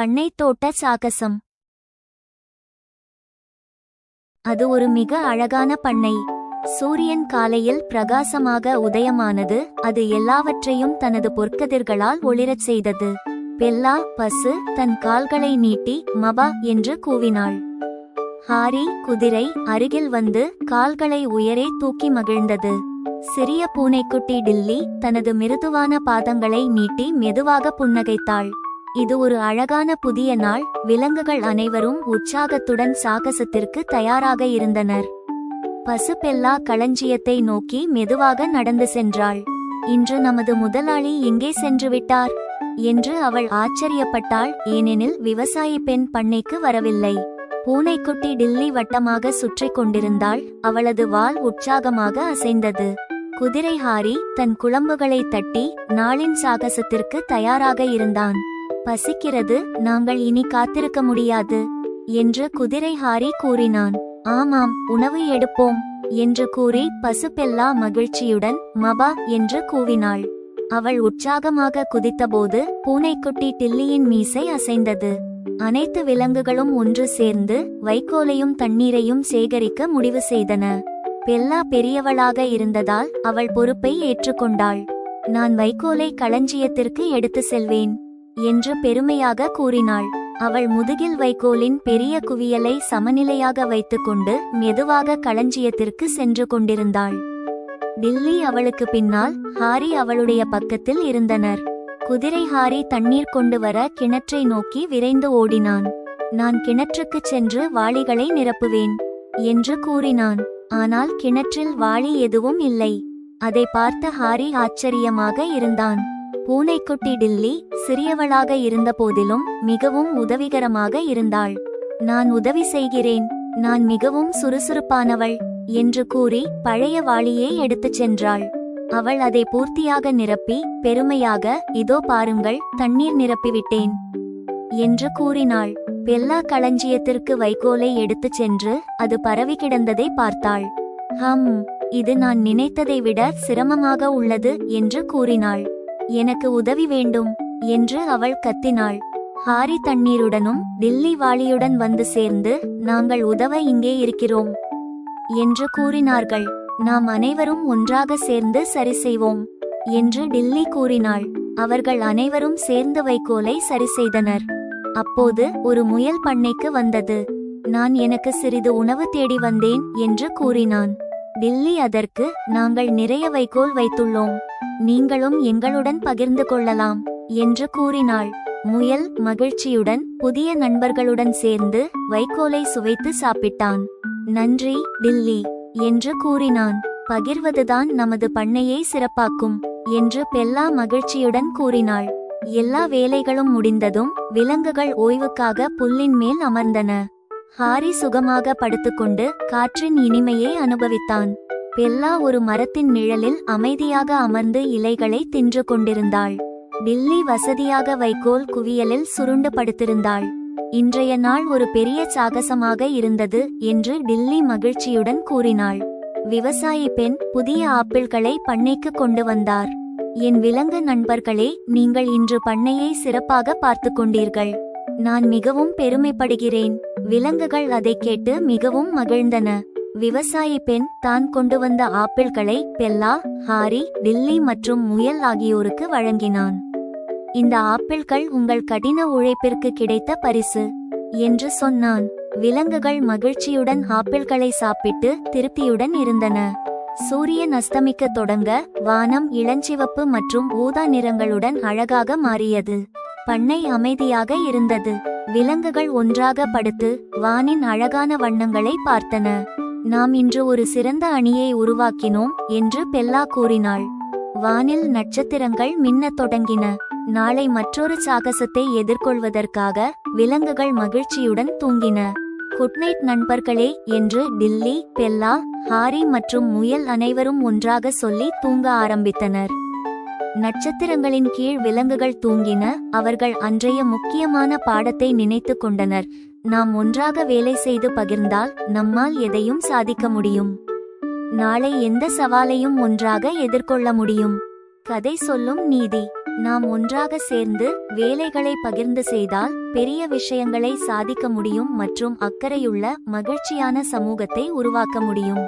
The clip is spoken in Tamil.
பண்ணைத் தோட்ட சாகசம். அது ஒரு மிக அழகான பண்ணை. சூரியன் காலையில் பிரகாசமாக உதயமானது. அது எல்லாவற்றையும் தனது பொற்கதிர்களால் ஒளிரச் செய்தது. பெல்லா பசு தன் கால்களை நீட்டி மபா என்று கூவினாள். ஹாரி குதிரை அருகில் வந்து கால்களை உயரே தூக்கி மகிழ்ந்தது. சிறிய பூனைக்குட்டி டில்லி தனது மிருதுவான பாதங்களை நீட்டி மெதுவாக புன்னகைத்தாள். இது ஒரு அழகான புதிய நாள். விலங்குகள் அனைவரும் உற்சாகத்துடன் சாகசத்திற்கு தயாராக இருந்தனர். பசு பெல்லா களஞ்சியத்தை நோக்கி மெதுவாக நடந்து சென்றாள். இன்று நமது முதலாளி எங்கே சென்று விட்டார் என்று அவள் ஆச்சரியப்பட்டாள். ஏனெனில் விவசாயி பெண் பண்ணைக்கு வரவில்லை. பூனைக்குட்டி டில்லி வட்டமாக சுற்றி கொண்டிருந்தாள். அவளது வால் உற்சாகமாக அசைந்தது. குதிரை ஹாரி தன் குளம்புகளை தட்டி நாளின் சாகசத்திற்கு தயாராக இருந்தான். பசிக்கிறது, நாங்கள் இனி காத்திருக்க முடியாது என்று குதிரை ஹாரி கூறினான். ஆமாம், உணவு எடுப்போம் என்று கூறி பசு பெல்லா மகிழ்ச்சியுடன் மபா என்று கூவினாள். அவள் உற்சாகமாக குதித்தபோது பூனைக்குட்டி டில்லியின் மீசை அசைந்தது. அனைத்து விலங்குகளும் ஒன்று சேர்ந்து வைக்கோலையும் தண்ணீரையும் சேகரிக்க முடிவு செய்தன. பெல்லா பெரியவளாக இருந்ததால் அவள் பொறுப்பை ஏற்றுக்கொண்டாள். நான் வைக்கோலை களஞ்சியத்திற்கு எடுத்து செல்வேன் என்று பெருமையாக கூறினாள். அவள் முதுகில் வைக்கோலின் பெரிய குவியலை சமநிலையாக வைத்துக்கொண்டு மெதுவாக களஞ்சியத்திற்கு சென்று கொண்டிருந்தாள். டில்லி அவளுக்கு பின்னால், ஹாரி அவளுடைய பக்கத்தில் இருந்தனர். குதிரை ஹாரி தண்ணீர் கொண்டு வர கிணற்றை நோக்கி விரைந்து ஓடினான். நான் கிணற்றுக்குச் சென்று வாளிகளை நிரப்புவேன் என்று கூறினான். ஆனால் கிணற்றில் வாளி எதுவும் இல்லை. அதை பார்த்த ஹாரி ஆச்சரியமாக இருந்தான். பூனைக்குட்டி டில்லி சிறியவளாக இருந்த போதிலும் மிகவும் உதவிகரமாக இருந்தாள். நான் உதவி செய்கிறேன், நான் மிகவும் சுறுசுறுப்பானவள் என்று கூறி பழைய வாளியை எடுத்துச் சென்றாள். அவள் அதை பூர்த்தியாக நிரப்பி பெருமையாக, இதோ பாருங்கள், தண்ணீர் நிரப்பிவிட்டேன் என்று கூறினாள். பெல்லா களஞ்சியத்திற்கு வைக்கோலை எடுத்துச் சென்று அது பரவி கிடந்ததை பார்த்தாள். இது நான் நினைத்ததை விட சிரமமாக உள்ளது என்று கூறினாள். எனக்கு உதவி வேண்டும் என்று அவள் கத்தினாள். ஹாரி தண்ணீருடனும் டில்லி வாளியுடன் வந்து சேர்ந்து, நாங்கள் உதவ இங்கே இருக்கிறோம் என்று கூறினார்கள். நாம் அனைவரும் ஒன்றாக சேர்ந்து சரி செய்வோம் என்று டில்லி கூறினாள். அவர்கள் அனைவரும் சேர்ந்து வைக்கோலை சரி செய்தனர். அப்போது ஒரு முயல் பண்ணைக்கு வந்தது. நான் எனக்கு சிறிது உணவு தேடி வந்தேன் என்று கூறினான். டில்லி அதற்கு, நாங்கள் நிறைய வைக்கோல் வைத்துள்ளோம், நீங்களும் எங்களுடன் பகிர்ந்து கொள்ளலாம் என்று கூறினாள். முயல் மகிழ்ச்சியுடன் புதிய நண்பர்களுடன் சேர்ந்து வைக்கோலை சுவைத்து சாப்பிட்டான். நன்றி டில்லி என்று கூறினான். பகிர்வதுதான் நமது பண்ணையை சிறப்பாக்கும் என்று பெல்லா மகிழ்ச்சியுடன் கூறினாள். எல்லா வேலைகளும் முடிந்ததும் விலங்குகள் ஓய்வுக்காக புல்லின் மேல் அமர்ந்தன. ஹாரி சுகமாக படுத்துக்கொண்டு காற்றின் இனிமையை அனுபவித்தான். பெல்லா ஒரு மரத்தின் நிழலில் அமைதியாக அமர்ந்து இலைகளை தின்று கொண்டிருந்தாள். டில்லி வசதியாக வைக்கோல் குவியலில் சுருண்டு படுத்திருந்தாள். இன்றைய நாள் ஒரு பெரிய சாகசமாக இருந்தது என்று டில்லி மகிழ்ச்சியுடன் கூறினாள். விவசாயி பெண் புதிய ஆப்பிள்களை பண்ணைக்கு கொண்டு வந்தார். என் விலங்கு நண்பர்களே, நீங்கள் இன்று பண்ணையை சிறப்பாக பார்த்து கொண்டீர்கள். நான் மிகவும் பெருமைப்படுகிறேன். விலங்குகள் அதை கேட்டு மிகவும் மகிழ்ந்தன. விவசாயி பெண் தான் கொண்டு வந்த ஆப்பிள்களை பெல்லா, ஹாரி, டில்லி மற்றும் முயல் ஆகியோருக்கு வழங்கினான். இந்த ஆப்பிள்கள் உங்கள் கடின உழைப்பிற்கு கிடைத்த பரிசு என்று சொன்னான். விலங்குகள் மகிழ்ச்சியுடன் ஆப்பிள்களை சாப்பிட்டு திருப்தியுடன் இருந்தன. சூரியன் அஸ்தமிக்க தொடங்க வானம் இளஞ்சிவப்பு மற்றும் ஊதா நிறங்களுடன் அழகாக மாறியது. பண்ணை அமைதியாக இருந்தது. விலங்குகள் ஒன்றாக படுத்து வானின் அழகான வண்ணங்களை பார்த்தன. நாம் இன்று ஒரு சிறந்த அணியை உருவாக்கினோம் என்று பெல்லா கூறினாள். வானில் நட்சத்திரங்கள் மின்னத் தொடங்கின. நாளை மற்றொரு சாகசத்தை எதிர்கொள்வதற்காக விலங்குகள் மகிழ்ச்சியுடன் தூங்கின. குட்நைட் நண்பர்களே என்று டில்லி, பெல்லா, ஹாரி மற்றும் முயல் அனைவரும் ஒன்றாக சொல்லி தூங்க ஆரம்பித்தனர். நட்சத்திரங்களின் கீழ் விலங்குகள் தூங்கின. அவர்கள் அன்றைய முக்கியமான பாடத்தை நினைத்து கொண்டனர். நாம் ஒன்றாக வேலை செய்து பகிர்ந்தால் நம்மால் எதையும் சாதிக்க முடியும். நாளை எந்த சவாலையும் ஒன்றாக எதிர்கொள்ள முடியும். கதை சொல்லும் நீதி. நாம் ஒன்றாக சேர்ந்து வேலைகளை பகிர்ந்து செய்தால் பெரிய விஷயங்களை சாதிக்க முடியும் மற்றும் அக்கறையுள்ள மகிழ்ச்சியான சமூகத்தை உருவாக்க முடியும்.